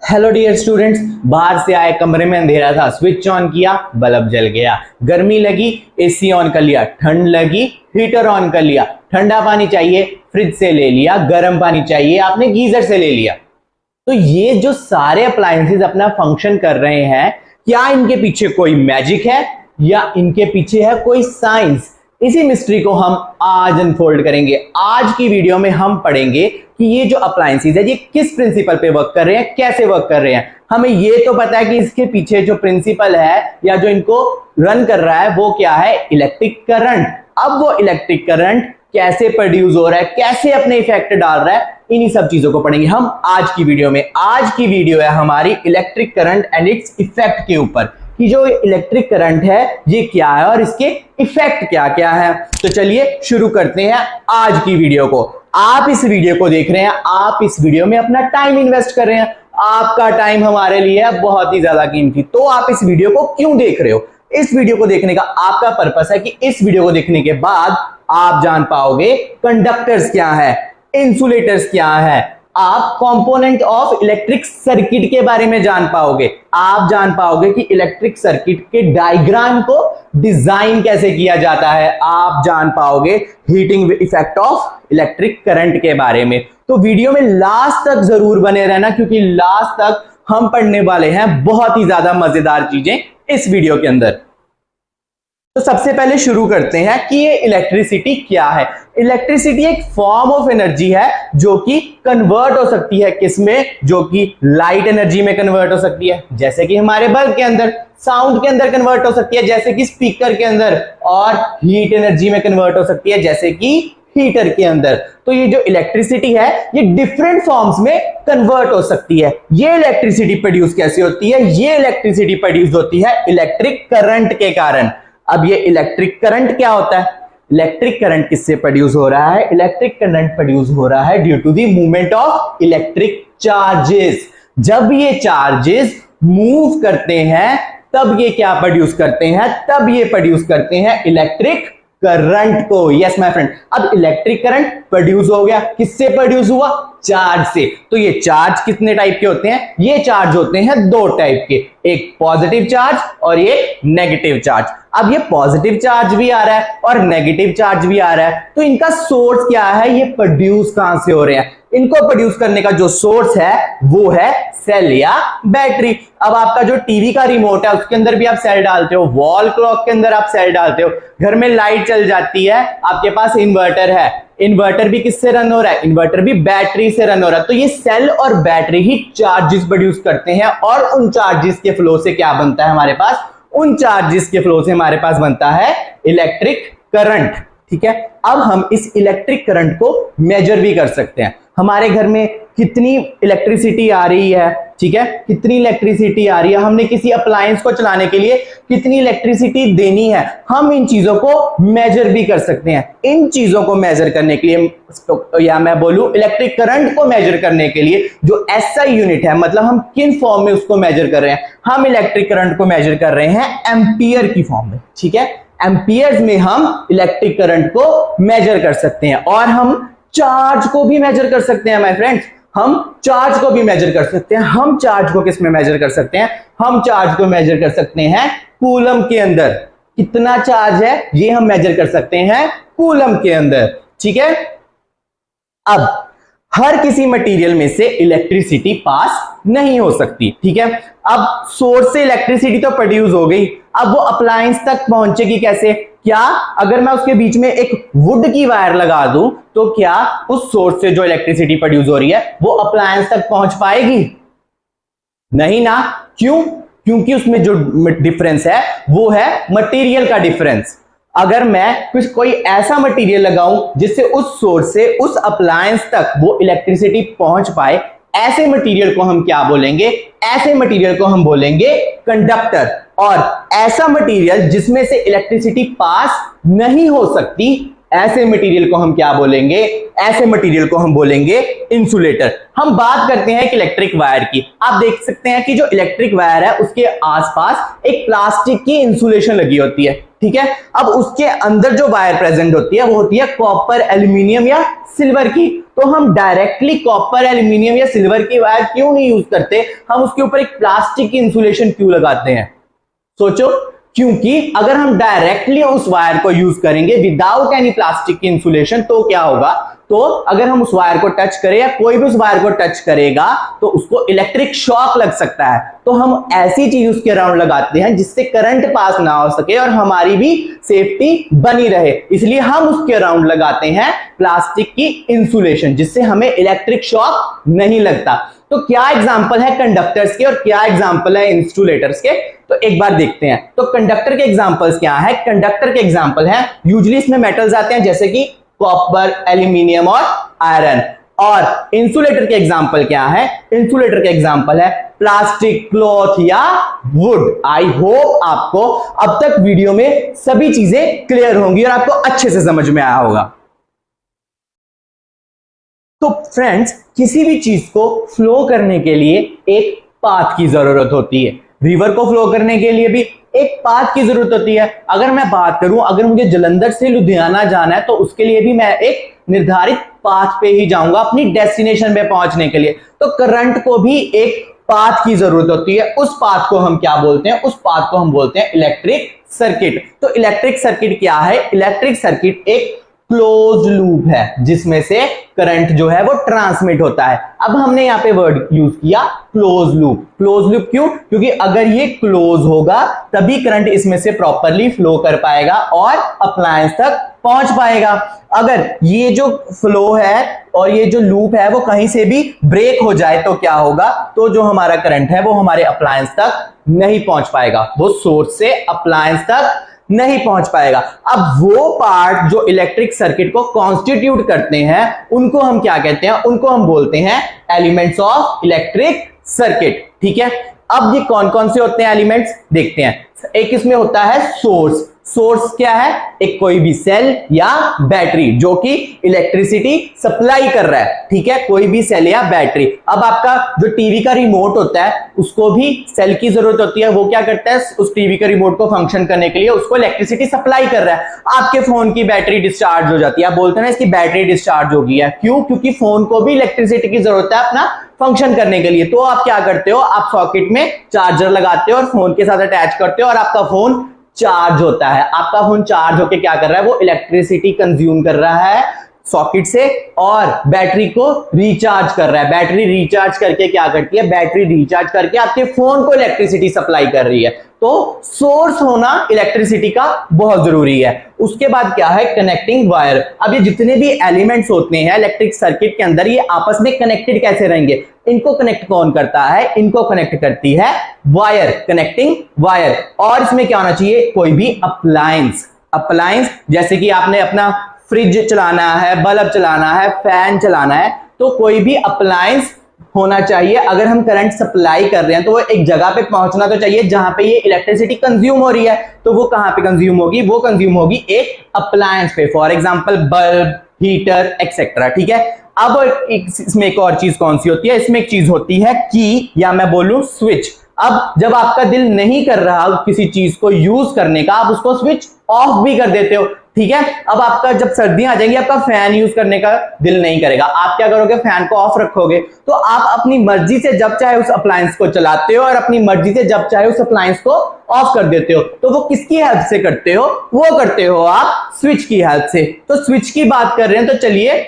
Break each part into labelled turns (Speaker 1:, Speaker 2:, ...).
Speaker 1: Hello dear students, बाहर से आए, कमरे में अंधेरा था, स्विच ऑन किया, बल्ब जल गया। गर्मी लगी, एसी ऑन कर लिया। ठंड लगी, हीटर ऑन कर लिया। ठंडा पानी चाहिए, फ्रिज से ले लिया। गर्म पानी चाहिए, आपने गीजर से ले लिया। तो ये जो सारे अप्लायंसेस अपना फंक्शन कर रहे हैं, क्या इनके पीछे कोई मैजिक है या इनके पीछे है कोई साइंस? इसी मिस्ट्री को हम आज अनफोल्ड करेंगे। आज की वीडियो में हम पढ़ेंगे कि ये जो अप्लायंसेस है ये किस प्रिंसिपल पे वर्क कर रहे हैं, कैसे वर्क कर रहे हैं। हमें ये तो पता है कि इसके पीछे जो प्रिंसिपल है या जो इनको रन कर रहा है वो क्या है, इलेक्ट्रिक करंट। अब वो इलेक्ट्रिक करंट कैसे प्रोड्यूस हो रहा है, कैसे अपने इफेक्ट डाल रहा है, इन्हीं सब चीजों को पढ़ेंगे हम आज की वीडियो में। आज की वीडियो है हमारी electric current and its effect के ऊपर, कि जो इलेक्ट्रिक करंट है ये क्या है और इसके इफेक्ट क्या क्या है। तो चलिए शुरू करते हैं आज की वीडियो को। आप इस वीडियो को देख रहे हैं, आप इस वीडियो में अपना टाइम इन्वेस्ट कर रहे हैं। आपका टाइम हमारे लिए है बहुत ही ज्यादा कीमती। तो आप इस वीडियो को क्यों देख रहे हो? इस वीडियो को देखने का आपका पर्पस है कि इस वीडियो को देखने के बाद आप जान पाओगे कंडक्टर्स क्या है, इंसुलेटर्स क्या है, आप कंपोनेंट ऑफ इलेक्ट्रिक सर्किट के बारे में जान पाओगे। आप जान पाओगे कि इलेक्ट्रिक सर्किट के डायग्राम को डिजाइन कैसे किया जाता है। आप जान पाओगे heating effect of electric current के बारे में। तो वीडियो में लास्ट तक जरूर बने रहना, क्योंकि लास्ट तक हम पढ़ने वाले हैं बहुत ही ज्यादा मजेदार चीजें इस वीडियो के अंदर। तो सबसे पहले शुरू करते हैं कि ये इलेक्ट्रिसिटी क्या है। इलेक्ट्रिसिटी एक फॉर्म ऑफ एनर्जी है जो कि कन्वर्ट हो सकती है किसमें, जो कि लाइट एनर्जी में कन्वर्ट हो सकती है, जैसे कि हमारे बल्ब के अंदर, साउंड के अंदर कन्वर्ट हो सकती है जैसे कि स्पीकर के अंदर, और हीट एनर्जी में कन्वर्ट हो सकती है जैसे कि हीटर के अंदर। तो ये जो इलेक्ट्रिसिटी है ये डिफरेंट फॉर्म्स में कन्वर्ट हो सकती है। ये इलेक्ट्रिसिटी प्रोड्यूस कैसे होती है? ये इलेक्ट्रिसिटी प्रोड्यूस होती है इलेक्ट्रिक करंट के कारण। अब ये इलेक्ट्रिक करंट क्या होता है? इलेक्ट्रिक करंट किससे प्रोड्यूस हो रहा है? इलेक्ट्रिक करंट प्रोड्यूस हो रहा है due to the movement of electric charges. जब ये चार्जेस मूव करते हैं तब ये क्या प्रोड्यूस करते हैं? तब ये प्रोड्यूस करते हैं इलेक्ट्रिक करंट को। यस माय फ्रेंड, अब इलेक्ट्रिक करंट प्रोड्यूस हो गया, किससे प्रोड्यूस हुआ? चार्ज से। तो ये चार्ज कितने टाइप के होते हैं? ये चार्ज होते हैं दो टाइप के, एक पॉजिटिव चार्ज और एक नेगेटिव चार्ज। अब ये पॉजिटिव चार्ज भी आ रहा है और नेगेटिव चार्ज भी आ रहा है, तो इनका सोर्स क्या है? ये प्रोड्यूस कहां से हो रहे हैं? इनको प्रोड्यूस करने का जो सोर्स है वो है सेल या बैटरी। अब आपका जो टीवी का रिमोट है उसके अंदर भी आप सेल डालते हो, वॉल क्लॉक के अंदर आप सेल डालते हो, घर में लाइट चल जाती है, आपके पास इन्वर्टर है, इन्वर्टर भी किससे रन हो रहा है? इन्वर्टर भी बैटरी से रन हो रहा है। तो ये सेल और बैटरी ही चार्जेस प्रोड्यूस करते हैं, और उन चार्जेस के फ्लो से क्या बनता है हमारे पास? उन चार्जेस के फ्लो से हमारे पास बनता है इलेक्ट्रिक करंट। ठीक है, अब हम इस इलेक्ट्रिक करंट को मेजर भी कर सकते हैं। हमारे घर में कितनी इलेक्ट्रिसिटी आ रही है, ठीक है, कितनी इलेक्ट्रिसिटी आ रही है, हमने किसी अप्लायंस को चलाने के लिए कितनी इलेक्ट्रिसिटी देनी है, हम इन चीजों को मेजर भी कर सकते हैं। इन चीजों को मेजर करने के लिए, या मैं बोलूं इलेक्ट्रिक करंट को मेजर करने के लिए जो एसआई यूनिट है, मतलब हम किन फॉर्म में उसको मेजर कर रहे हैं? हम इलेक्ट्रिक करंट को मेजर कर रहे हैं एम्पियर की फॉर्म में। ठीक है, एम्पियर्स में हम इलेक्ट्रिक करंट को मेजर कर सकते हैं, और हम चार्ज को भी मेजर कर सकते हैं माय फ्रेंड्स। हम चार्ज को भी मेजर कर सकते हैं। हम चार्ज को किस में मेजर कर सकते हैं? हम चार्ज को मेजर कर सकते हैं कूलम के अंदर। कितना चार्ज है ये हम मेजर कर सकते हैं कूलम के अंदर। ठीक है, अब हर किसी मटेरियल में से इलेक्ट्रिसिटी पास नहीं हो सकती। ठीक है, अब सोर्स से इलेक्ट्रिसिटी तो प्रोड्यूस हो गई, अब वो अप्लायंस तक पहुंचेगी कैसे? क्या अगर मैं उसके बीच में एक वुड की वायर लगा दूं तो क्या उस सोर्स से जो इलेक्ट्रिसिटी प्रोड्यूस हो रही है वो अप्लायंस तक पहुंच पाएगी? नहीं ना। क्यों? क्योंकि उसमें जो डिफरेंस है वो है मटेरियल का डिफरेंस। अगर मैं कोई ऐसा मटेरियल लगाऊं जिससे उस सोर्स से उस अप्लायंस तक वो इलेक्ट्रिसिटी पहुंच पाए, ऐसे मटेरियल को हम क्या बोलेंगे? ऐसे मटेरियल को हम बोलेंगे कंडक्टर। और ऐसा मटेरियल जिसमें से इलेक्ट्रिसिटी पास नहीं हो सकती, ऐसे मटेरियल को हम क्या बोलेंगे, ऐसे मटेरियल को हम बोलेंगे इंसुलेटर। हम बात करते हैं एक इलेक्ट्रिक वायर की। आप देख सकते हैं कि जो इलेक्ट्रिक वायर है उसके आसपास एक प्लास्टिक की इंसुलेशन लगी होती है, ठीक है। अब उसके अंदर जो वायर प्रेजेंट होती है वो होती है कॉपर, एल्यूमिनियम या सिल्वर की। तो हम डायरेक्टली कॉपर, एल्यूमिनियम या सिल्वर की वायर क्यों नहीं यूज करते, हम उसके ऊपर एक प्लास्टिक की इंसुलेशन क्यों लगाते हैं? सोचो, क्योंकि अगर हम डायरेक्टली उस वायर को यूज करेंगे विदाउट एनी प्लास्टिक की इंसुलेशन तो क्या होगा, तो अगर हम उस वायर को टच करें या कोई भी उस वायर को टच करेगा तो उसको इलेक्ट्रिक शॉक लग सकता है। तो हम ऐसी चीज उसके अराउंड लगाते हैं जिससे करंट पास ना हो सके और हमारी भी सेफ्टी बनी रहे, इसलिए हम उसके अराउंड लगाते हैं प्लास्टिक की इंसुलेशन जिससे हमें इलेक्ट्रिक शॉक नहीं लगता। तो क्या एग्जांपल है कंडक्टर्स के और क्या एग्जांपल है इंसुलेटर्स के, तो एक बार देखते हैं। तो कंडक्टर के एग्जांपल्स क्या है? कंडक्टर के एग्जांपल है, यूजुअली इसमें मेटल्स आते हैं जैसे कि कॉपर, एल्यूमिनियम और आयरन। और इंसुलेटर के एग्जांपल क्या है? इंसुलेटर के एग्जांपल है प्लास्टिक, क्लॉथ या वुड। आई होप आपको अब तक वीडियो में सभी चीजें क्लियर होंगी और आपको अच्छे से समझ में आया होगा। तो फ्रेंड्स, किसी भी चीज को फ्लो करने के लिए एक पाथ की जरूरत होती है। रिवर को फ्लो करने के लिए भी एक पाथ की जरूरत होती है। अगर मैं बात करूं, अगर मुझे जलंधर से लुधियाना जाना है तो उसके लिए भी मैं एक निर्धारित पाथ पे ही जाऊंगा अपनी डेस्टिनेशन पे पहुंचने के लिए। तो करंट को भी एक पाथ की जरूरत होती है। उस पाथ को हम क्या बोलते हैं? उस पाथ को हम बोलते हैं इलेक्ट्रिक सर्किट। तो इलेक्ट्रिक सर्किट क्या है? इलेक्ट्रिक सर्किट एक क्लोज लूप है जिसमें से करंट जो है वो ट्रांसमिट होता है। अब हमने यहां पे वर्ड यूज किया क्लोज लूप। क्लोज लूप क्यों? क्योंकि अगर ये क्लोज होगा तभी करंट इसमें से प्रॉपरली फ्लो कर पाएगा और अप्लायंस तक पहुंच पाएगा। अगर ये जो फ्लो है और ये जो लूप है वो कहीं से भी ब्रेक हो जाए तो क्या होगा? तो जो हमारा करंट है वो हमारे अप्लायंस तक नहीं पहुंच पाएगा, वो सोर्स से अप्लायंस तक नहीं पहुंच पाएगा। अब वो पार्ट जो इलेक्ट्रिक सर्किट को कॉन्स्टिट्यूट करते हैं उनको हम क्या कहते हैं? उनको हम बोलते हैं एलिमेंट्स ऑफ इलेक्ट्रिक सर्किट, ठीक है। अब ये कौन कौन से होते हैं एलिमेंट्स, देखते हैं। एक इसमें होता है सोर्स। सोर्स क्या है? एक कोई भी सेल या बैटरी जो कि इलेक्ट्रिसिटी सप्लाई कर रहा है, ठीक है, कोई भी सेल या बैटरी। अब आपका जो टीवी का रिमोट होता है उसको भी सेल की जरूरत होती है। वो क्या करता है? उस टीवी का रिमोट को फंक्शन करने के लिए उसको इलेक्ट्रिसिटी सप्लाई कर रहा है। आपके फोन की बैटरी डिस्चार्ज हो जाती है, आप बोलते हैं ना इसकी बैटरी डिस्चार्ज हो गई है। क्यों? क्योंकि फोन को भी इलेक्ट्रिसिटी की जरूरत है अपना फंक्शन करने के लिए। तो आप क्या करते हो? आप सॉकेट में चार्जर लगाते हो और फोन के साथ अटैच करते हो और आपका फोन चार्ज होता है। आपका फोन चार्ज होकर क्या कर रहा है? वो इलेक्ट्रिसिटी कंज्यूम कर रहा है सॉकेट से और बैटरी को रिचार्ज कर रहा है। बैटरी रिचार्ज करके क्या करती है? बैटरी रिचार्ज करके आपके फोन को इलेक्ट्रिसिटी सप्लाई कर रही है। तो सोर्स होना इलेक्ट्रिसिटी का बहुत जरूरी है। उसके बाद क्या है? Connecting wire. अब ये जितने भी एलिमेंट्स होते हैं इलेक्ट्रिक सर्किट के अंदर ये आपस में कनेक्टेड कैसे रहेंगे? इनको कनेक्ट कौन करता है? इनको कनेक्ट करती है वायर, कनेक्टिंग वायर। और इसमें क्या होना चाहिए? कोई भी अप्लायंस। अप्लायंस जैसे कि आपने अपना फ्रिज चलाना है, बल्ब चलाना है, फैन चलाना है, तो कोई भी अप्लायंस होना चाहिए। अगर हम करंट सप्लाई कर रहे हैं तो वो एक जगह पे पहुंचना तो चाहिए जहां पे ये इलेक्ट्रिसिटी कंज्यूम हो रही है। तो वो कहां पे कंज्यूम होगी? वो कंज्यूम होगी एक अप्लायंस पे, for example bulb, heater etcetera, ठीक है। अब इसमें एक और चीज कौन सी होती है? इसमें एक चीज होती है की, या मैं बोलूं स्विच। अब जब आपका दिल नहीं कर रहा किसी चीज को यूज करने का, आप उसको स्विच ऑफ भी कर देते हो, ठीक है। अब आपका जब सर्दियां आ जाएंगी आपका फैन यूज करने का दिल नहीं करेगा, आप क्या करोगे? फैन को ऑफ रखोगे। तो आप अपनी मर्जी से जब चाहे उस अप्लायंस को चलाते हो और अपनी मर्जी से जब चाहे उस अप्लायंस को ऑफ कर देते हो। तो वो किसकी हेल्प से करते हो? वो करते हो आप स्विच की हेल्प से। तो स्विच की बात कर रहे हैं तो चलिए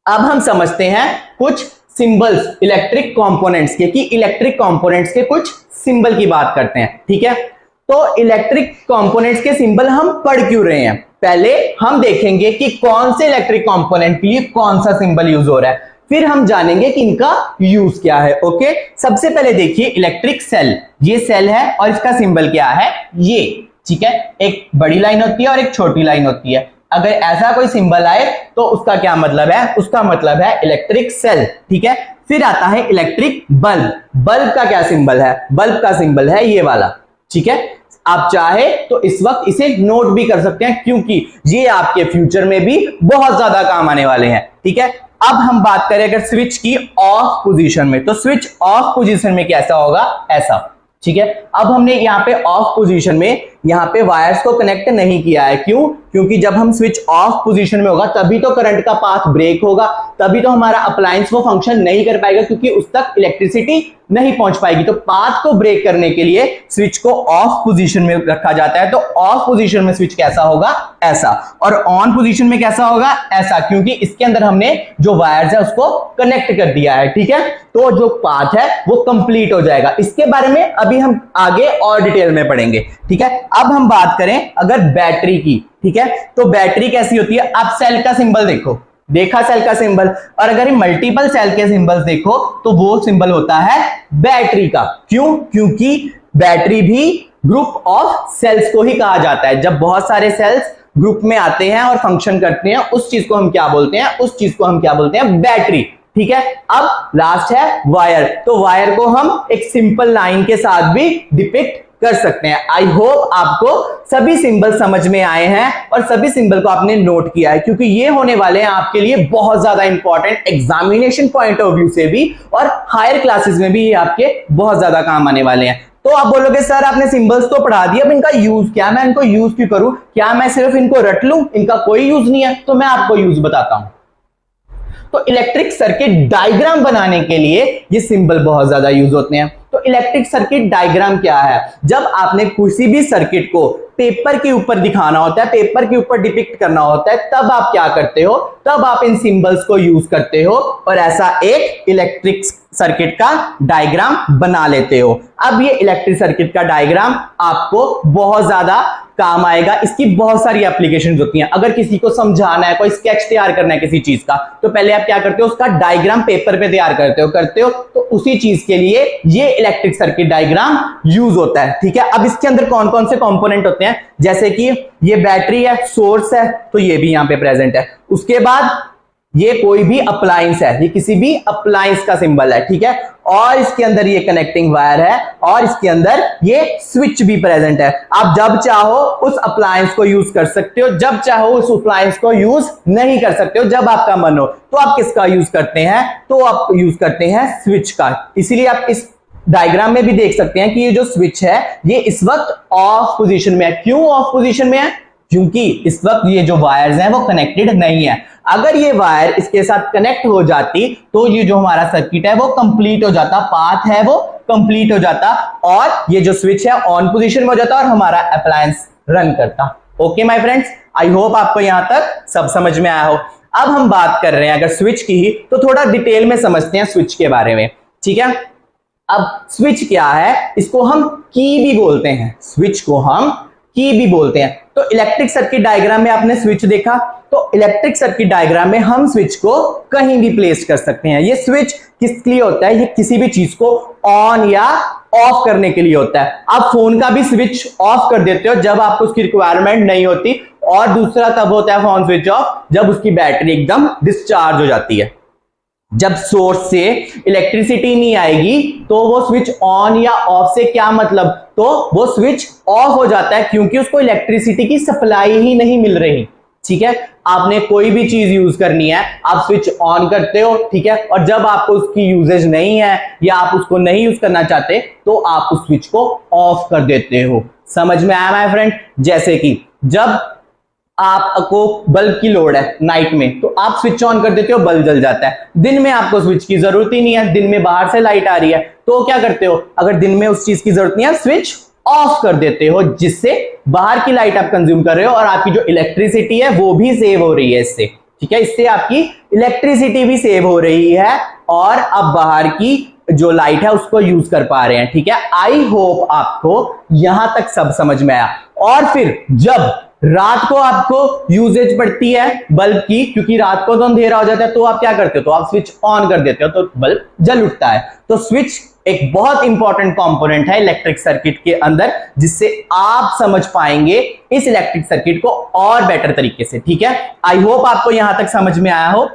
Speaker 1: अब हम समझते हैं कुछ सिंबल्स इलेक्ट्रिक कंपोनेंट्स के, कि इलेक्ट्रिक कंपोनेंट्स के कुछ सिंबल की बात करते हैं, ठीक है। तो इलेक्ट्रिक कंपोनेंट्स के सिंबल हम पढ़ क्यों रहे हैं? पहले हम देखेंगे कि कौन से इलेक्ट्रिक कंपोनेंट के लिए कौन सा सिंबल यूज हो रहा है, फिर हम जानेंगे कि इनका यूज क्या है। ओके, सबसे पहले देखिए इलेक्ट्रिक सेल। ये सेल है और इसका सिंबल क्या है? ये, ठीक है। एक बड़ी लाइन होती है और एक छोटी लाइन होती है। अगर ऐसा कोई सिंबल आए तो उसका क्या मतलब है? उसका मतलब है इलेक्ट्रिक सेल, ठीक है। फिर आता है इलेक्ट्रिक बल्ब। बल्ब का क्या सिंबल है? बल्ब का सिंबल है ये वाला, ठीक है। आप चाहे तो इस वक्त इसे नोट भी कर सकते हैं, क्योंकि ये आपके फ्यूचर में भी बहुत ज्यादा काम आने वाले हैं। ठीक है, अब हम बात करें अगर स्विच की ऑफ पोजीशन में, तो स्विच ऑफ पोजीशन में कैसा होगा, ऐसा। ठीक है, अब हमने यहाँ पे ऑफ पोजीशन में यहाँ पे वायर्स को कनेक्ट नहीं किया है। क्यों? क्योंकि जब हम स्विच ऑफ पोजीशन में होगा तभी तो करंट का पाथ ब्रेक होगा, तभी तो हमारा अप्लायंस वो फंक्शन नहीं कर पाएगा, क्योंकि उस तक इलेक्ट्रिसिटी नहीं पहुंच पाएगी। तो पाथ को ब्रेक करने के लिए स्विच को ऑफ पोजीशन में रखा जाता है। तो ऑफ पोजीशन में स्विच कैसा होगा, ऐसा, और ऑन पोजीशन में कैसा होगा, ऐसा, क्योंकि इसके अंदर हमने जो वायर्स है उसको कनेक्ट कर दिया है। ठीक है, तो जो पाथ है वो कंप्लीट हो जाएगा। इसके बारे में अभी हम आगे और डिटेल में पढ़ेंगे। ठीक है, अब हम बात करें अगर बैटरी की। ठीक है, तो बैटरी कैसी होती है, आप सेल का सिंबल देखो, देखा सेल का सिंबल, और अगर ये मल्टीपल सेल के सिंबल्स देखो तो वो सिंबल होता है बैटरी का। क्यों? क्योंकि बैटरी भी ग्रुप ऑफ सेल्स को ही कहा जाता है। जब बहुत सारे सेल्स ग्रुप में आते हैं और फंक्शन करते हैं, उस चीज को हम क्या बोलते हैं, उस चीज को हम क्या बोलते हैं, बैटरी। ठीक है, अब लास्ट है वायर। तो वायर को हम एक सिंपल लाइन के साथ भी डिपिक्ट कर सकते हैं। आई होप आपको सभी सिंबल समझ में आए हैं और सभी सिंबल को आपने नोट किया है, क्योंकि ये होने वाले हैं आपके लिए बहुत ज्यादा important examination point of view से भी, और हायर क्लासेस में भी ये आपके बहुत ज्यादा काम आने वाले हैं। तो आप बोलोगे सर आपने सिंबल्स तो पढ़ा दिया, अब इनका यूज क्या, मैं इनको यूज क्यों करूं, क्या मैं सिर्फ इनको रट लूं, इनका कोई यूज नहीं है? तो मैं आपको यूज बताता हूं। तो इलेक्ट्रिक सर्किट डायग्राम बनाने के लिए ये सिंबल बहुत ज्यादा यूज होते हैं। तो इलेक्ट्रिक सर्किट डायग्राम क्या है, जब आपने किसी भी सर्किट को पेपर के ऊपर दिखाना होता है, पेपर के ऊपर डिपिक्ट करना होता है, तब आप क्या करते हो, तब आप इन सिंबल्स को यूज करते हो और ऐसा एक इलेक्ट्रिक सर्किट का डायग्राम बना लेते हो। अब ये इलेक्ट्रिक सर्किट का डायग्राम आपको बहुत ज्यादा काम आएगा। इसकी बहुत सारी एप्लीकेशंस होती हैं। अगर किसी को समझाना है, कोई स्केच तैयार करना है किसी चीज का, तो पहले आप क्या करते हो, उसका डायग्राम पेपर पे तैयार करते हो, तो उसी चीज के लिए ये इलेक्ट्रिक सर्किट डायग्राम यूज होता है। ठीक है, अब इसके अंदर कौन कौन से कंपोनेंट होते हैं, जैसे कि ये बैटरी है, सोर्स है, तो ये भी यहां पे प्रेजेंट है। उसके बाद ये कोई भी अप्लायंस है, ये किसी भी अप्लायंस का सिंबल है। ठीक है, और इसके अंदर ये कनेक्टिंग वायर है, और इसके अंदर ये स्विच भी प्रेजेंट है। आप जब चाहो उस अप्लायंस को यूज कर सकते हो, जब चाहो उस अप्लायंस को यूज नहीं कर सकते हो, जब आपका मन हो। तो आप किसका यूज करते हैं, तो आप यूज करते हैं स्विच का। इसीलिए आप इस डायग्राम में भी देख सकते हैं कि ये जो स्विच है ये इस वक्त ऑफ पोजीशन में है। क्यों ऑफ पोजीशन में है? क्योंकि इस वक्त ये जो वायर्स हैं वो कनेक्टेड नहीं है। अगर ये वायर इसके साथ कनेक्ट हो जाती तो ये जो हमारा सर्किट है वो कंप्लीट हो जाता, पाथ है वो कंप्लीट हो जाता, और ये जो स्विच है ऑन पोजीशन में हो जाता और हमारा अप्लायंस रन करता। Okay my friends, I hope आपको यहां तक सब समझ में आया हो। अब हम बात कर रहे हैं अगर स्विच की ही, तो थोड़ा डिटेल में समझते हैं स्विच के बारे में। ठीक है, अब स्विच क्या है, इसको हम की भी बोलते हैं, स्विच को हम की भी बोलते हैं। तो इलेक्ट्रिक सर्किट डायग्राम में आपने स्विच देखा, तो इलेक्ट्रिक सर्किट डायग्राम में हम स्विच को कहीं भी प्लेस कर सकते हैं। ये स्विच किस लिए होता है, ये किसी भी चीज को ऑन या ऑफ करने के लिए होता है। आप फोन का भी स्विच ऑफ कर देते हो जब आपको उसकी रिक्वायरमेंट नहीं होती, और दूसरा तब होता है फोन स्विच ऑफ जब उसकी बैटरी एकदम डिस्चार्ज हो जाती है। जब सोर्स से इलेक्ट्रिसिटी नहीं आएगी तो वो स्विच ऑन या ऑफ से क्या मतलब, तो वो स्विच ऑफ हो जाता है, क्योंकि उसको इलेक्ट्रिसिटी की सप्लाई ही नहीं मिल रही। ठीक है, आपने कोई भी चीज यूज करनी है, आप स्विच ऑन करते हो, ठीक है, और जब आपको उसकी यूजेज नहीं है या आप उसको नहीं यूज करना चाहते तो आप उस स्विच को ऑफ कर देते हो। समझ में आया माय फ्रेंड? जैसे कि जब आपको बल्ब की लोड है नाइट में, तो आप स्विच ऑन कर देते हो, बल्ब जल जाता है। दिन में आपको स्विच की जरूरत ही नहीं है, दिन में बाहर से लाइट आ रही है, तो क्या करते हो, अगर दिन में उस चीज की जरूरत नहीं है, स्विच ऑफ कर देते हो, जिससे बाहर की लाइट आप कंज्यूम कर रहे हो और आपकी जो इलेक्ट्रिसिटी है वो भी सेव हो रही है इससे। ठीक है, इससे आपकी इलेक्ट्रिसिटी भी सेव हो रही है और आप बाहर की जो लाइट है उसको यूज कर पा रहे हैं। ठीक है, आई होप आपको यहां तक सब समझ में आया। और फिर जब रात को आपको यूजेज पड़ती है बल्ब की, क्योंकि रात को तो अंधेरा हो जाता है, तो आप क्या करते हो, तो आप स्विच ऑन कर देते हो, तो बल्ब जल उठता है। तो स्विच एक बहुत इंपॉर्टेंट कंपोनेंट है इलेक्ट्रिक सर्किट के अंदर, जिससे आप समझ पाएंगे इस इलेक्ट्रिक सर्किट को और बेटर तरीके से। ठीक है, आई होप आपको यहां तक समझ में आया हो।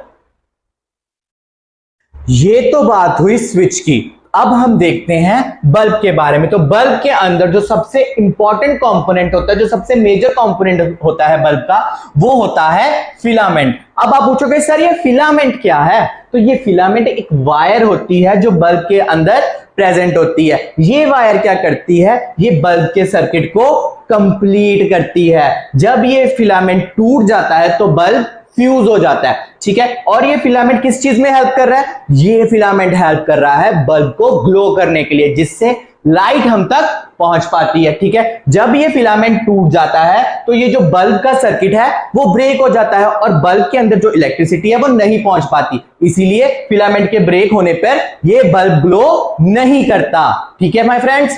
Speaker 1: ये तो बात हुई स्विच की। अब हम देखते हैं बल्ब के बारे में। तो बल्ब के अंदर जो सबसे इंपॉर्टेंट कंपोनेंट होता है, जो सबसे मेजर कंपोनेंट होता है बल्ब का, वो होता है फिलामेंट। अब आप पूछोगे सर ये फिलामेंट क्या है? तो ये फिलामेंट एक वायर होती है जो बल्ब के अंदर प्रेजेंट होती है। ये वायर क्या करती है? ये बल्ब के सर्किट को कंप्लीट करती है। जब ये फिलामेंट टूट जाता है तो बल्ब फ्यूज हो जाता है, ठीक है। और ये फिलामेंट किस चीज में हेल्प कर रहा है? ये फिलामेंट हेल्प कर रहा है बल्ब को ग्लो करने के लिए, जिससे लाइट हम तक पहुंच पाती है, ठीक है। जब ये फिलामेंट टूट जाता है तो ये जो बल्ब का सर्किट है वो ब्रेक हो जाता है और बल्ब के अंदर जो इलेक्ट्रिसिटी है वो नहीं पहुंच पाती। इसीलिए फिलामेंट के ब्रेक होने पर ये बल्ब ग्लो नहीं करता, ठीक है माय फ्रेंड्स।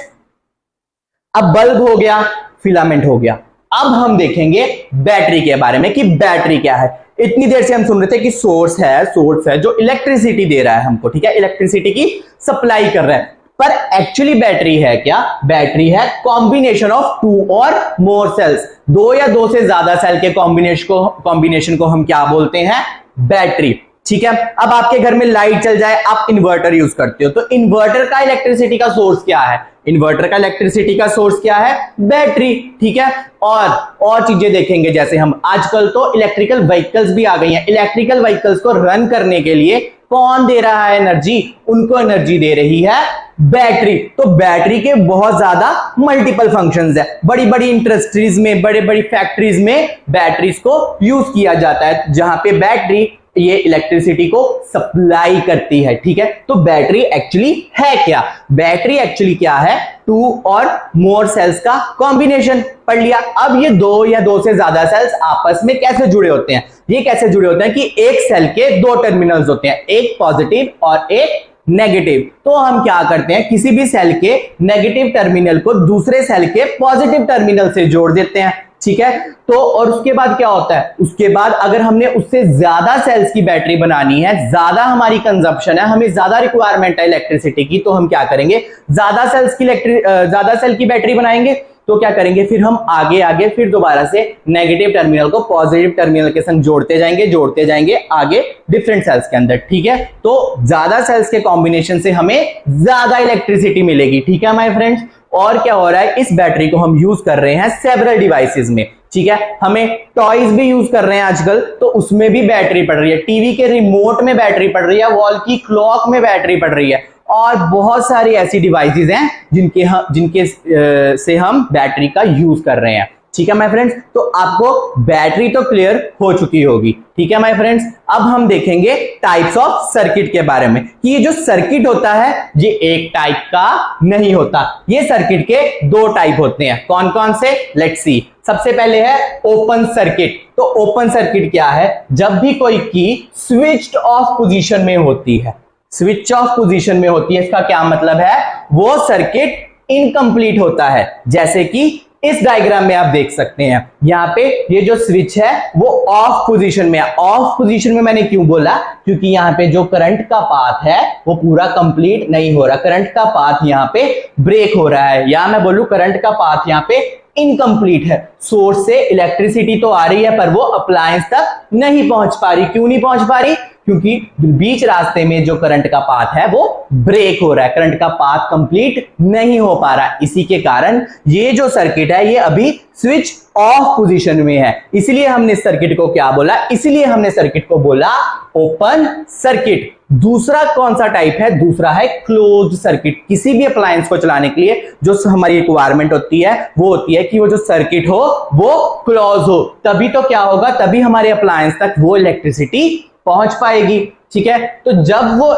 Speaker 1: अब बल्ब हो गया, फिलामेंट हो गया। अब हम देखेंगे बैटरी के बारे में कि बैटरी क्या है। इतनी देर से हम सुन रहे थे कि सोर्स है जो इलेक्ट्रिसिटी दे रहा है हमको, ठीक है, इलेक्ट्रिसिटी की सप्लाई कर रहा है। पर एक्चुअली बैटरी है क्या? बैटरी है कॉम्बिनेशन ऑफ टू और मोर सेल्स, दो या दो से ज्यादा सेल के कॉम्बिनेशन को हम क्या बोलते हैं? बैटरी, ठीक है। अब आपके घर में लाइट चल जाए, आप इन्वर्टर यूज करते हो, तो इन्वर्टर का इलेक्ट्रिसिटी का सोर्स क्या है? इन्वर्टर का इलेक्ट्रिसिटी का सोर्स क्या है? बैटरी, ठीक है। और चीजें देखेंगे, जैसे हम आजकल तो इलेक्ट्रिकल व्हीकल्स भी आ गई हैं। इलेक्ट्रिकल व्हीकल्स को रन करने के लिए कौन दे रहा है एनर्जी? उनको एनर्जी दे रही है बैटरी। तो बैटरी के बहुत ज्यादा मल्टीपल फंक्शंस है। बड़ी बड़ी इंडस्ट्रीज में, बड़ी बड़ी फैक्ट्रीज में बैटरीज को यूज किया जाता है, जहां पे बैटरी ये इलेक्ट्रिसिटी को सप्लाई करती है, ठीक है। तो बैटरी एक्चुअली है क्या? बैटरी एक्चुअली क्या है? टू और मोर सेल्स का कॉम्बिनेशन। पढ़ लिया। अब ये दो या दो से ज्यादा सेल्स आपस में कैसे जुड़े होते हैं? ये कैसे जुड़े होते हैं कि एक सेल के दो टर्मिनल्स होते हैं, एक पॉजिटिव और एक नेगेटिव। तो हम क्या करते हैं, किसी भी सेल के नेगेटिव टर्मिनल को दूसरे सेल के पॉजिटिव टर्मिनल से जोड़ देते हैं, ठीक है। तो और उसके बाद क्या होता है? उसके बाद अगर हमने उससे ज्यादा सेल्स की बैटरी बनानी है, ज्यादा हमारी कंजप्शन है, हमें ज्यादा रिक्वायरमेंट है इलेक्ट्रिसिटी की, तो हम क्या करेंगे? ज्यादा सेल की बैटरी बनाएंगे। तो क्या करेंगे फिर? हम आगे फिर दोबारा से नेगेटिव टर्मिनल को पॉजिटिव टर्मिनल के संग जोड़ते जाएंगे आगे डिफरेंट सेल्स के अंदर, ठीक है। तो ज्यादा सेल्स के कॉम्बिनेशन से हमें ज्यादा इलेक्ट्रिसिटी मिलेगी, ठीक है माय फ्रेंड्स। और क्या हो रहा है? इस बैटरी को हम यूज कर रहे हैं सेवरल डिवाइसेस में, ठीक है। हमें टॉयज भी यूज कर रहे हैं आजकल, तो उसमें भी बैटरी पड़ रही है। टीवी के रिमोट में बैटरी पड़ रही है, वॉल की क्लॉक में बैटरी पड़ रही है, और बहुत सारी ऐसी डिवाइसेस हैं जिनके से हम बैटरी का यूज कर रहे हैं, ठीक है माय फ्रेंड्स। तो आपको बैटरी तो क्लियर हो चुकी होगी, ठीक है माय फ्रेंड्स। अब हम देखेंगे टाइप्स ऑफ सर्किट के बारे में कि ये जो सर्किट होता है ये एक टाइप का नहीं होता। ये सर्किट के दो टाइप होते हैं। कौन कौन से? Let's see. सबसे पहले है ओपन सर्किट। तो ओपन सर्किट क्या है? जब भी कोई की स्विच्ड ऑफ पोजीशन में होती है, स्विच ऑफ पोजीशन में होती है, इसका क्या मतलब है? वो सर्किट इनकम्प्लीट होता है। जैसे कि इस डायग्राम में आप देख सकते हैं, यहां पे ये जो स्विच है वो ऑफ पोजीशन में है। ऑफ पोजीशन में मैंने क्यों बोला? क्योंकि यहां पे जो करंट का पाथ है वो पूरा कंप्लीट नहीं हो रहा, करंट का पाथ यहां पे ब्रेक हो रहा है, या मैं बोलूं करंट का पाथ यहां पे इनकम्प्लीट है। सोर्स से इलेक्ट्रिसिटी तो आ रही है पर वो अप्लायंस तक नहीं पहुंच पा रही। क्यों नहीं पहुंच पा रही? क्योंकि बीच रास्ते में जो करंट का पाथ है वो ब्रेक हो रहा है, करंट का पाथ कंप्लीट नहीं हो पा रहा। इसी के कारण ये जो सर्किट है ये अभी स्विच ऑफ पोजीशन में है। इसलिए हमने सर्किट को क्या बोला? इसलिए हमने सर्किट को बोला ओपन सर्किट। दूसरा कौन सा टाइप है? दूसरा है क्लोज्ड सर्किट। किसी भी अप्लायंस को चलाने के लिए जो हमारी रिक्वायरमेंट होती है वो होती है कि वो जो सर्किट हो वो क्लोज हो, तभी तो क्या होगा? तभी हमारे अप्लायंस तक वो इलेक्ट्रिसिटी पहुंच पाएगी, ठीक है। तो जब वो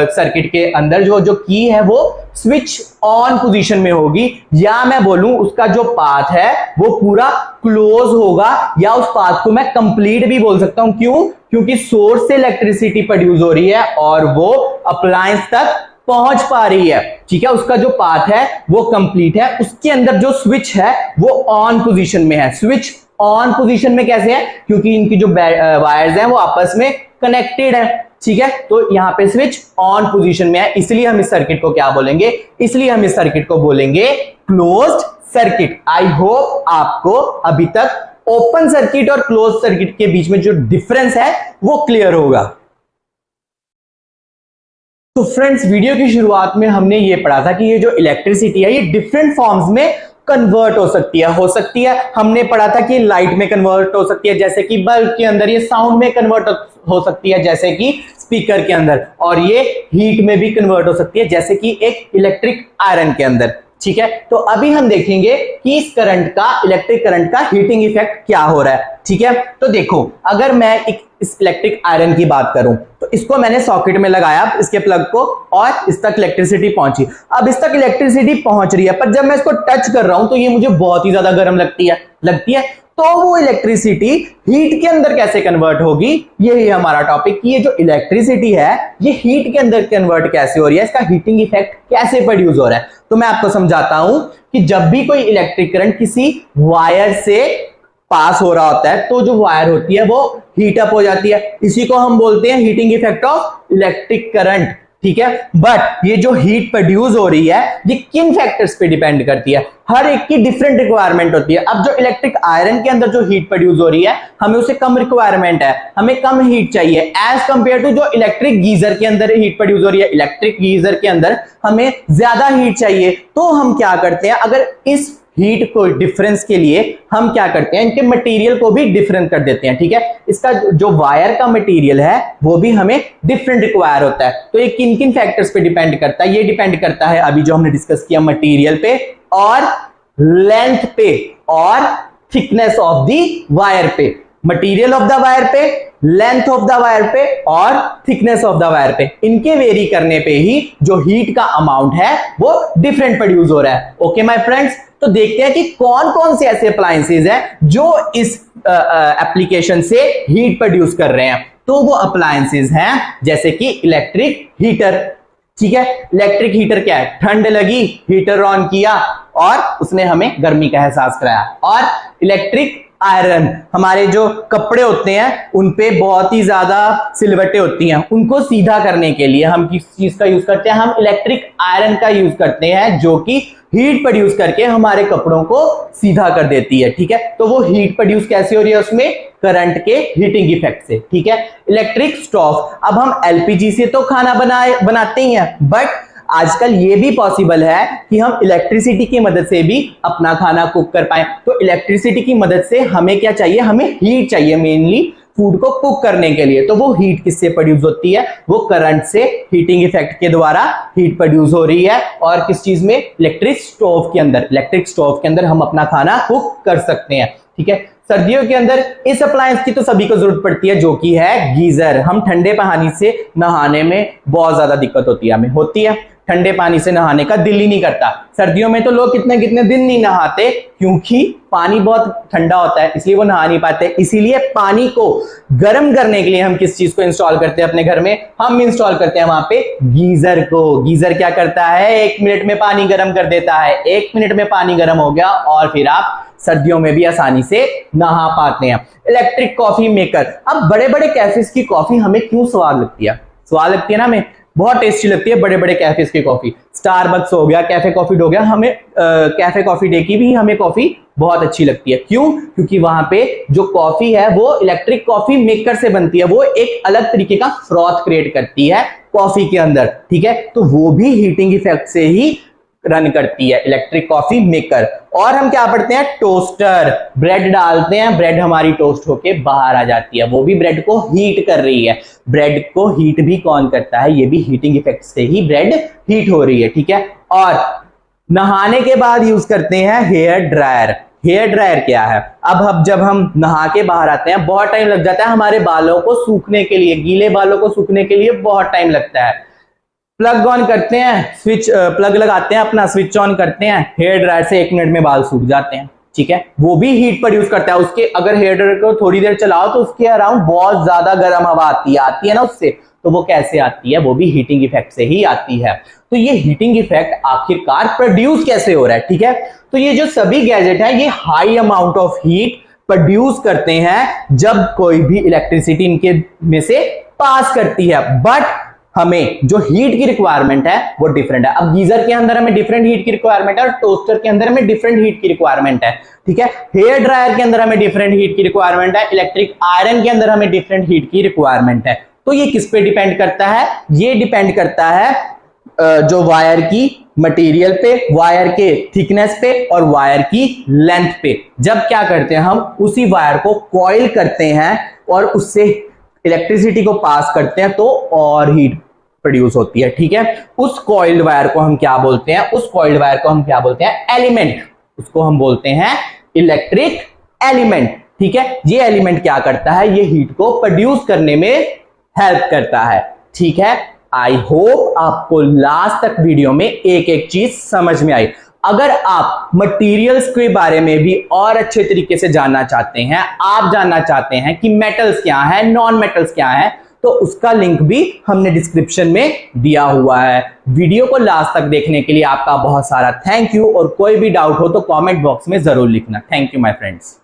Speaker 1: सर्किट के अंदर जो की है वो स्विच ऑन पोजीशन में होगी, या मैं बोलूं उसका जो पाथ है वो पूरा क्लोज होगा, या उस पाथ को मैं कंप्लीट भी बोल सकता हूं। क्यों? क्योंकि सोर्स से इलेक्ट्रिसिटी प्रोड्यूस हो रही है और वो अप्लायंस तक पहुंच पा रही है, ठीक है। उसका जो पाथ है वो कंप्लीट है, उसके अंदर जो स्विच है वो ऑन पोजीशन में है। स्विच ऑन पोजीशन में कैसे है? क्योंकि इनकी जो वायर्स हैं वो आपस में कनेक्टेड है, ठीक है। तो यहां पे स्विच ऑन पोजीशन में है, इसलिए हम इस सर्किट को क्या बोलेंगे? इसलिए हम इस सर्किट को बोलेंगे क्लोज्ड सर्किट। आई होप आपको अभी तक ओपन सर्किट और क्लोज सर्किट के बीच में जो डिफरेंस है वो क्लियर होगा। तो फ्रेंड्स, वीडियो की शुरुआत में हमने ये पढ़ा था कि ये जो इलेक्ट्रिसिटी है ये डिफरेंट फॉर्म्स में कन्वर्ट हो सकती है। हमने पढ़ा था कि लाइट में कन्वर्ट हो सकती है, जैसे कि बल्ब के अंदर, ये साउंड में कन्वर्ट हो सकती है जैसे कि स्पीकर के अंदर, और ये हीट में भी कन्वर्ट हो सकती है जैसे कि एक इलेक्ट्रिक आयरन के अंदर। ठीक है, तो अभी हम देखेंगे कि इस करंट का, इलेक्ट्रिक करंट का हीटिंग इफेक्ट क्या हो रहा है। ठीक है, तो देखो, अगर मैं इस इलेक्ट्रिक आयरन की बात करूं तो इसको मैंने सॉकेट में लगाया, इसके प्लग को, और इस तक इलेक्ट्रिसिटी पहुंची। अब इस तक इलेक्ट्रिसिटी पहुंच रही है, पर जब मैं इसको टच कर रहा हूं तो ये मुझे बहुत ही ज्यादा गर्म लगती है। तो वो इलेक्ट्रिसिटी हीट के अंदर कैसे कन्वर्ट होगी, यही हमारा टॉपिक, कि ये जो इलेक्ट्रिसिटी है ये हीट के अंदर कन्वर्ट कैसे हो रही है, इसका हीटिंग इफेक्ट कैसे प्रोड्यूस हो रहा है। तो मैं आपको समझाता हूं कि जब भी कोई इलेक्ट्रिक करंट किसी वायर से पास हो रहा होता है तो जो वायर होती है वो हीट अप हो जाती है। इसी को हम बोलते हैं heating effect of electric current. ठीक है, बट ये जो हीट प्रोड्यूस हो रही है ये किन फैक्टर्स पे डिपेंड करती है, हर एक की डिफरेंट रिक्वायरमेंट होती है। अब जो इलेक्ट्रिक आयरन के अंदर जो हीट प्रोड्यूस हो रही है, हमें उसे कम रिक्वायरमेंट है, हमें कम हीट चाहिए एज कंपेयर टू जो इलेक्ट्रिक गीजर के अंदर हीट प्रोड्यूस हो रही है। इलेक्ट्रिक गीजर के अंदर हमें ज्यादा हीट चाहिए, तो हम क्या करते हैं, अगर इस हीट को डिफरेंस के लिए हम क्या करते हैं, इनके मटेरियल को भी डिफरेंट कर देते हैं। ठीक है, इसका जो वायर का मटेरियल है वो भी हमें डिफरेंट रिक्वायर होता है। तो ये किन किन फैक्टर्स पे डिपेंड करता है, ये डिपेंड करता है अभी जो हमने डिस्कस किया, मटेरियल पे और लेंथ पे और थिकनेस ऑफ द वायर पे। मटेरियल ऑफ द वायर पे, लेंथ ऑफ द वायर पे और थिकनेस ऑफ द वायर पे, इनके वेरी करने पे ही जो हीट का अमाउंट है वो डिफरेंट प्रोड्यूस हो रहा है। ओके माय फ्रेंड्स, तो देखते हैं कि कौन कौन से ऐसे अप्लायंसेज हैं जो इस एप्लीकेशन से हीट प्रोड्यूस कर रहे हैं। तो वो अप्लायंसेज हैं जैसे कि इलेक्ट्रिक हीटर। ठीक है, इलेक्ट्रिक हीटर क्या है, ठंड लगी, हीटर ऑन किया और उसने हमें गर्मी का एहसास कराया। और इलेक्ट्रिक आयरन, हमारे जो कपड़े होते हैं उनपे बहुत ही ज्यादा सिलवटें होती हैं, उनको सीधा करने के लिए हम किस चीज का यूज करते हैं, हम इलेक्ट्रिक आयरन का यूज करते हैं, जो कि हीट प्रोड्यूस करके हमारे कपड़ों को सीधा कर देती है। ठीक है, तो वो हीट प्रोड्यूस कैसे हो रही है, उसमें करंट के हीटिंग इफेक्ट से। ठीक है, इलेक्ट्रिक स्टोव, अब हम एलपीजी से तो खाना बनाते ही हैं, बट आजकल ये भी पॉसिबल है कि हम इलेक्ट्रिसिटी की मदद से भी अपना खाना कुक कर पाए। तो इलेक्ट्रिसिटी की मदद से हमें क्या चाहिए, हमें हीट चाहिए मेनली फूड को कुक करने के लिए। तो वो हीट किससे प्रोड्यूस होती है, वो करंट से, हीटिंग इफेक्ट के द्वारा हीट प्रोड्यूस हो रही है। और किस चीज में, इलेक्ट्रिक स्टोव के अंदर। इलेक्ट्रिक स्टोव के अंदर हम अपना खाना कुक कर सकते हैं। ठीक है, सर्दियों के अंदर इस अप्लायंस की तो सभी को जरूरत पड़ती है, जो कि है गीजर। हम ठंडे पानी से नहाने में बहुत ज्यादा दिक्कत होती है, हमें होती है, ठंडे पानी से नहाने का दिल ही नहीं करता। सर्दियों में तो लोग कितने कितने दिन नहीं नहाते, क्योंकि पानी बहुत ठंडा होता है, इसलिए वो नहा नहीं पाते। इसीलिए पानी को गर्म करने के लिए हम किस चीज को इंस्टॉल करते हैं अपने घर में, हम इंस्टॉल करते हैं वहां पे गीजर को। गीजर क्या करता है, 1 मिनट में पानी गर्म कर देता है। 1 मिनट में पानी गर्म हो गया और फिर आप सर्दियों में भी आसानी से नहा पाते हैं। इलेक्ट्रिक कॉफी मेकर, अब बड़े बड़े कैफेज की कॉफी हमें क्यों स्वाद लगती है, स्वाद लगती है ना, हमें बहुत टेस्टी लगती है बड़े बड़े कैफेज की कॉफी। स्टारबक्स हो गया, कैफे कॉफी डे हो गया, हमें कैफे कॉफी डे की भी हमें कॉफी बहुत अच्छी लगती है। क्यों, क्योंकि वहां पे जो कॉफी है वो इलेक्ट्रिक कॉफी मेकर से बनती है, वो एक अलग तरीके का फ्रॉथ क्रिएट करती है कॉफी के अंदर। ठीक है, तो वो भी हीटिंग इफेक्ट से ही रन करती है, इलेक्ट्रिक कॉफी मेकर। और हम क्या पढ़ते हैं, टोस्टर, ब्रेड डालते हैं, ब्रेड हमारी टोस्ट होके बाहर आ जाती है, वो भी ब्रेड को हीट कर रही है। ब्रेड को हीट भी कौन करता है, ये भी हीटिंग इफेक्ट से ही ब्रेड हीट हो रही है। ठीक है, और नहाने के बाद यूज करते हैं हेयर ड्रायर। हेयर ड्रायर क्या है, अब जब हम नहा के बाहर आते हैं बहुत टाइम लग जाता है हमारे बालों को सूखने के लिए, गीले बालों को सूखने के लिए बहुत टाइम लगता है। प्लग ऑन करते हैं, स्विच प्लग लगाते हैं, अपना स्विच ऑन करते हैं, हेयर ड्रायर से 1 मिनट में बाल सूख जाते हैं। ठीक है, वो भी हीट प्रोड्यूस करता है। उसके अगर हेयर ड्रायर को थोड़ी देर चलाओ तो उसके अराउंड बहुत ज्यादा गर्म हवा आती है ना उससे, तो वो कैसे आती है, वो भी हीटिंग इफेक्ट से ही आती है। तो ये हीटिंग इफेक्ट आखिरकार प्रोड्यूस कैसे हो रहा है। ठीक है, तो ये जो सभी गैजेट है ये high amount of heat produce करते हैं जब कोई भी इलेक्ट्रिसिटी इनके में से पास करती है, बट हमें जो हीट की रिक्वायरमेंट है वो डिफरेंट है। अब गीजर के अंदर हमें डिफरेंट हीट की रिक्वायरमेंट है और टोस्टर के अंदर हमें डिफरेंट हीट की रिक्वायरमेंट है। ठीक है, हेयर ड्रायर के अंदर हमें डिफरेंट हीट की रिक्वायरमेंट है, इलेक्ट्रिक आयरन के अंदर हमें डिफरेंट हीट की रिक्वायरमेंट है। तो ये किस पे डिपेंड करता है? ये डिपेंड करता है जो वायर की मटेरियल पे, वायर के थिकनेस पे और वायर की लेंथ पे। जब क्या करते हैं, हम उसी वायर को कॉइल करते हैं और उससे इलेक्ट्रिसिटी को पास करते हैं तो और हीट प्रोड्यूस होती है। ठीक है, उस कॉइल्ड वायर को हम क्या बोलते हैं? उस कॉइल्ड वायर को हम क्या बोलते हैं? एलिमेंट। उसको हम बोलते हैं इलेक्ट्रिक एलिमेंट। ठीक है, ये एलिमेंट क्या करता है? ये हीट को प्रोड्यूस करने में हेल्प करता है। ठीक है, आई होप आपको लास्ट तक वीडियो में एक एक चीज समझ में आई। अगर आप मटेरियल्स के बारे में भी और अच्छे तरीके से जानना चाहते हैं, आप जानना चाहते हैं कि मेटल्स क्या है, नॉन मेटल्स क्या है, तो उसका लिंक भी हमने डिस्क्रिप्शन में दिया हुआ है। वीडियो को लास्ट तक देखने के लिए आपका बहुत सारा थैंक यू, और कोई भी डाउट हो तो कमेंट बॉक्स में जरूर लिखना। Thank you my friends.